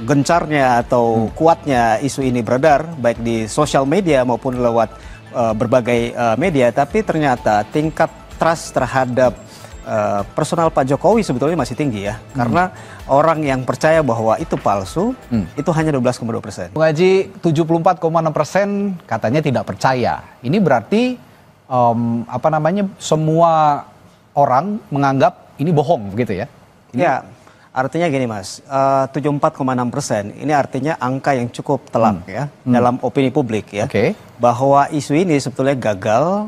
gencarnya atau kuatnya isu ini beredar baik di sosial media maupun lewat berbagai media, tapi ternyata tingkat trust terhadap personal Pak Jokowi sebetulnya masih tinggi ya, karena orang yang percaya bahwa itu palsu itu hanya 12,2%. Bung Haji, 74,6% katanya tidak percaya. Ini berarti semua orang menganggap ini bohong begitu ya? Ya, artinya gini Mas, 74,6% ini artinya angka yang cukup telak ya dalam opini publik ya, bahwa isu ini sebetulnya gagal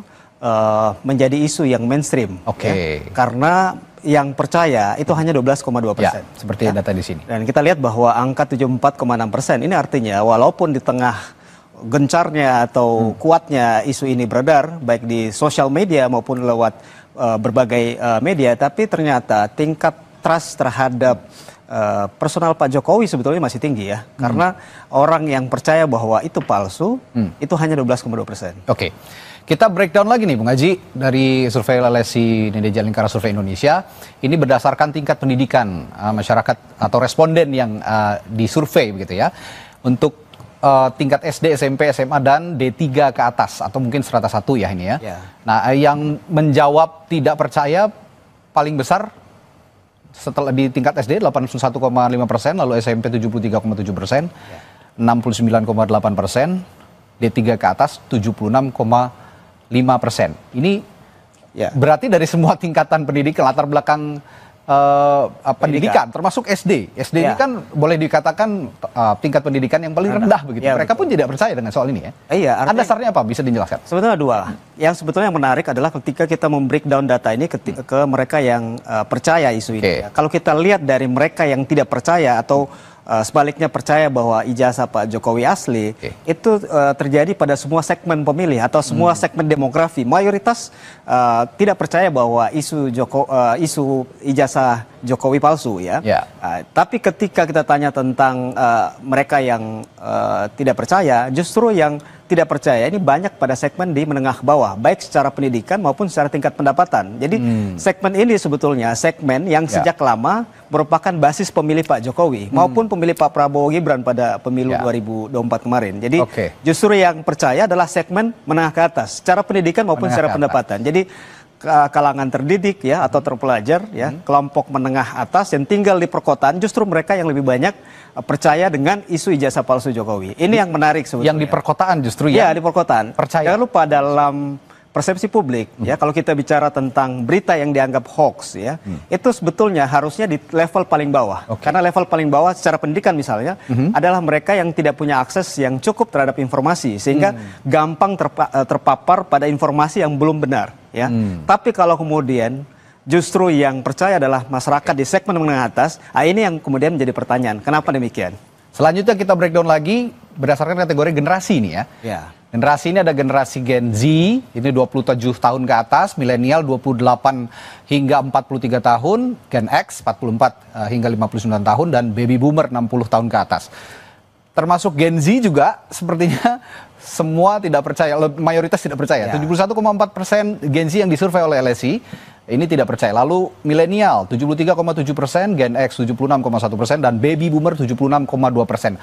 menjadi isu yang mainstream. Ya, karena yang percaya itu hanya 12,2%. Ya, seperti data di sini. Dan kita lihat bahwa angka 74,6% ini artinya walaupun di tengah gencarnya atau kuatnya isu ini beredar baik di sosial media maupun lewat berbagai media, tapi ternyata tingkat trust terhadap personal Pak Jokowi sebetulnya masih tinggi ya, karena orang yang percaya bahwa itu palsu itu hanya 12,2%. Oke. Kita breakdown lagi nih Bung Haji, dari survei LSI Indonesia Lingkaran Survei Indonesia. Ini berdasarkan tingkat pendidikan masyarakat atau responden yang disurvei begitu ya. Untuk tingkat SD, SMP, SMA dan D3 ke atas atau mungkin strata 1 ya ini ya. Nah, yang menjawab tidak percaya paling besar setelah di tingkat SD 81,5%, lalu SMP 73,7%, 69,8%, D3 ke atas 76,5%. Ini berarti dari semua tingkatan pendidikan, latar belakang pendidikan, termasuk SD. SD ini kan boleh dikatakan tingkat pendidikan yang paling rendah begitu. Mereka pun tidak percaya dengan soal ini ya. Ada dasarnya apa? Bisa dijelaskan? Sebetulnya dua. Yang sebetulnya yang menarik adalah ketika kita membreakdown data ini ke mereka yang percaya isu ini. Kalau kita lihat dari mereka yang tidak percaya atau sebaliknya percaya bahwa ijazah Pak Jokowi asli, itu terjadi pada semua segmen pemilih atau semua segmen demografi. Mayoritas tidak percaya bahwa isu ijazah Jokowi palsu ya. Tapi ketika kita tanya tentang mereka yang tidak percaya, justru yang tidak percaya ini banyak pada segmen di menengah bawah, baik secara pendidikan maupun secara tingkat pendapatan. Jadi segmen ini sebetulnya segmen yang sejak lama merupakan basis pemilih Pak Jokowi maupun pemilih Pak Prabowo Gibran pada pemilu 2024 kemarin. Jadi justru yang percaya adalah segmen menengah ke atas, secara pendidikan maupun secara pendapatan. Jadi kalangan terdidik ya atau terpelajar ya, kelompok menengah atas yang tinggal di perkotaan, justru mereka yang lebih banyak percaya dengan isu ijazah palsu Jokowi. Ini yang menarik sebetulnya. Yang di perkotaan justru ya? Ya, di perkotaan. Percaya. Jangan lupa dalam persepsi publik ya, kalau kita bicara tentang berita yang dianggap hoax ya, itu sebetulnya harusnya di level paling bawah. Karena level paling bawah secara pendidikan misalnya adalah mereka yang tidak punya akses yang cukup terhadap informasi, sehingga gampang terpapar pada informasi yang belum benar ya. Tapi kalau kemudian justru yang percaya adalah masyarakat di segmen menengah atas, ini yang kemudian menjadi pertanyaan, kenapa demikian? Selanjutnya kita breakdown lagi berdasarkan kategori generasi ini ya. Generasi ini ada generasi Gen Z, ini 27 tahun ke atas, milenial 28 hingga 43 tahun, Gen X 44 hingga 59 tahun, dan baby boomer 60 tahun ke atas. Termasuk Gen Z juga sepertinya semua tidak percaya, mayoritas tidak percaya. 71,4% Gen Z yang disurvei oleh LSI ini tidak percaya. Lalu milenial 73,7%, Gen X 76,1%, dan baby boomer 76,2%.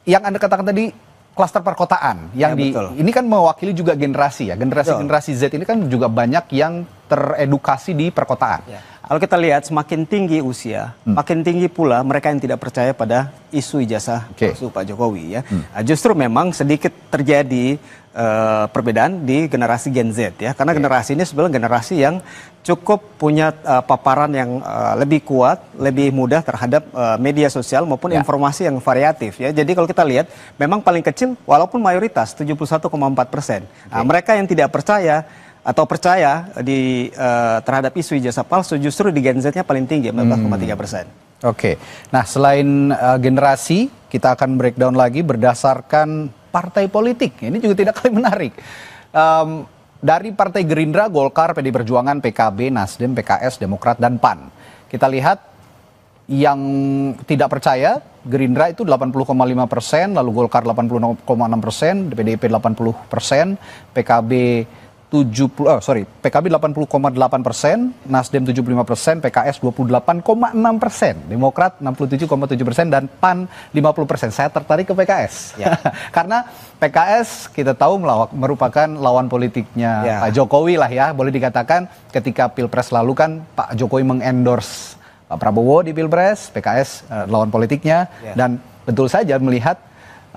Yang Anda katakan tadi klaster perkotaan yang ini kan mewakili juga generasi ya. Generasi Z ini kan juga banyak yang teredukasi di perkotaan. Kalau kita lihat semakin tinggi usia, makin tinggi pula mereka yang tidak percaya pada isu ijazah palsu Pak Jokowi ya. Justru memang sedikit terjadi perbedaan di generasi Gen Z ya, karena generasi ini sebenarnya generasi yang cukup punya paparan yang lebih kuat, lebih mudah terhadap media sosial maupun informasi yang variatif ya. Jadi kalau kita lihat memang paling kecil walaupun mayoritas 71,4%. Mereka yang tidak percaya atau percaya terhadap isu ijazah palsu justru di Gen Z-nya paling tinggi 14,3%. Nah selain generasi, kita akan breakdown lagi berdasarkan partai politik. Ini juga tidak kalah menarik. Dari Partai Gerindra, Golkar, PD Perjuangan, PKB, Nasdem, PKS, Demokrat, dan PAN. Kita lihat yang tidak percaya, Gerindra itu 80,5%, lalu Golkar 80,6%, PDIP 80%, PKB PKB 80,8%, Nasdem 75%, PKS 28,6%, Demokrat 67,7% dan PAN 50%. Saya tertarik ke PKS. Ya. Karena PKS kita tahu merupakan lawan politiknya Pak Jokowi lah ya. Boleh dikatakan ketika Pilpres lalu kan Pak Jokowi mengendorse Pak Prabowo di Pilpres, PKS lawan politiknya, dan betul saja melihat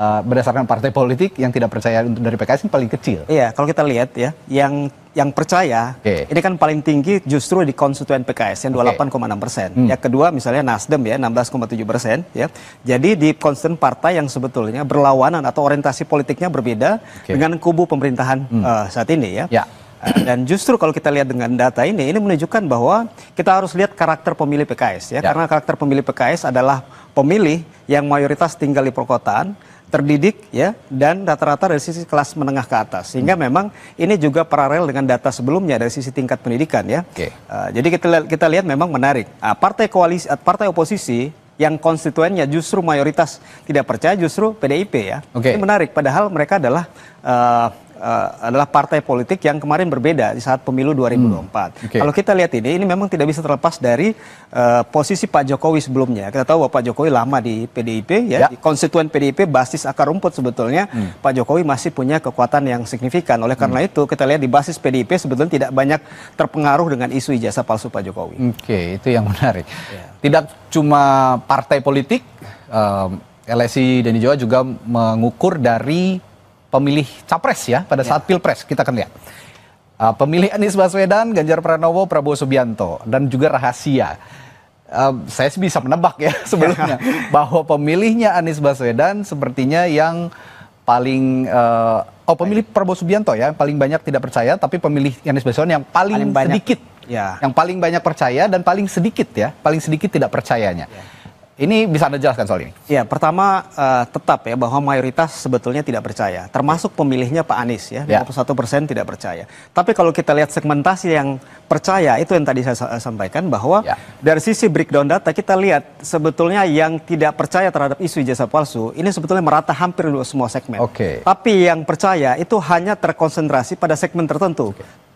berdasarkan partai politik yang tidak percaya dari PKS ini paling kecil. Iya, kalau kita lihat ya, yang percaya ini kan paling tinggi justru di konstituen PKS yang 28,6%. Yang kedua misalnya Nasdem ya 16,7% ya. Jadi di konstituen partai yang sebetulnya berlawanan atau orientasi politiknya berbeda dengan kubu pemerintahan saat ini ya. Dan justru kalau kita lihat dengan data ini menunjukkan bahwa kita harus lihat karakter pemilih PKS ya. Karena karakter pemilih PKS adalah pemilih yang mayoritas tinggal di perkotaan, terdidik ya, dan rata-rata dari sisi kelas menengah ke atas, sehingga memang ini juga paralel dengan data sebelumnya dari sisi tingkat pendidikan ya. Jadi kita lihat memang menarik. Partai koalisi, partai oposisi yang konstituennya justru mayoritas tidak percaya justru PDIP ya. Ini menarik, padahal mereka adalah partai politik yang kemarin berbeda di saat pemilu 2024. Kalau kita lihat ini memang tidak bisa terlepas dari posisi Pak Jokowi sebelumnya. Kita tahu bahwa Pak Jokowi lama di PDIP ya, di konstituen PDIP basis akar rumput sebetulnya Pak Jokowi masih punya kekuatan yang signifikan. Oleh karena itu kita lihat di basis PDIP sebetulnya tidak banyak terpengaruh dengan isu ijazah palsu Pak Jokowi. Itu yang menarik. Tidak cuma partai politik, LSI Denny Joa juga mengukur dari pemilih capres ya pada saat Pilpres. Kita akan lihat pemilih Anies Baswedan, Ganjar Pranowo, Prabowo Subianto, dan juga rahasia. Saya bisa menebak ya sebelumnya bahwa pemilihnya Anies Baswedan sepertinya yang paling pemilih Prabowo Subianto ya paling banyak tidak percaya, tapi pemilih Anies Baswedan yang paling sedikit yang paling banyak percaya dan paling sedikit tidak percayanya. Ini bisa Anda jelaskan soal ini? Ya, pertama tetap ya bahwa mayoritas sebetulnya tidak percaya, termasuk pemilihnya Pak Anies ya, 51% tidak percaya. Tapi kalau kita lihat segmentasi yang percaya, itu yang tadi saya sampaikan bahwa dari sisi breakdown data kita lihat sebetulnya yang tidak percaya terhadap isu ijazah palsu ini sebetulnya merata hampir di semua segmen. Tapi yang percaya itu hanya terkonsentrasi pada segmen tertentu.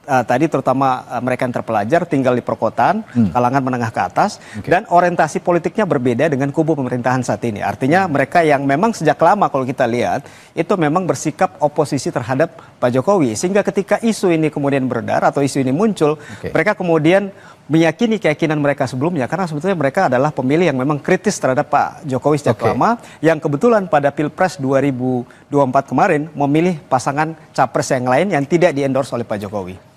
Tadi terutama mereka yang terpelajar, tinggal di perkotaan, kalangan menengah ke atas, dan orientasi politiknya berbeda dengan kubu pemerintahan saat ini. Artinya mereka yang memang sejak lama kalau kita lihat, itu memang bersikap oposisi terhadap Pak Jokowi. Sehingga ketika isu ini kemudian beredar atau isu ini muncul, mereka kemudian meyakini keyakinan mereka sebelumnya, karena sebetulnya mereka adalah pemilih yang memang kritis terhadap Pak Jokowi sejak lama, yang kebetulan pada Pilpres 2024 kemarin memilih pasangan capres yang lain yang tidak di-endorse oleh Pak Jokowi.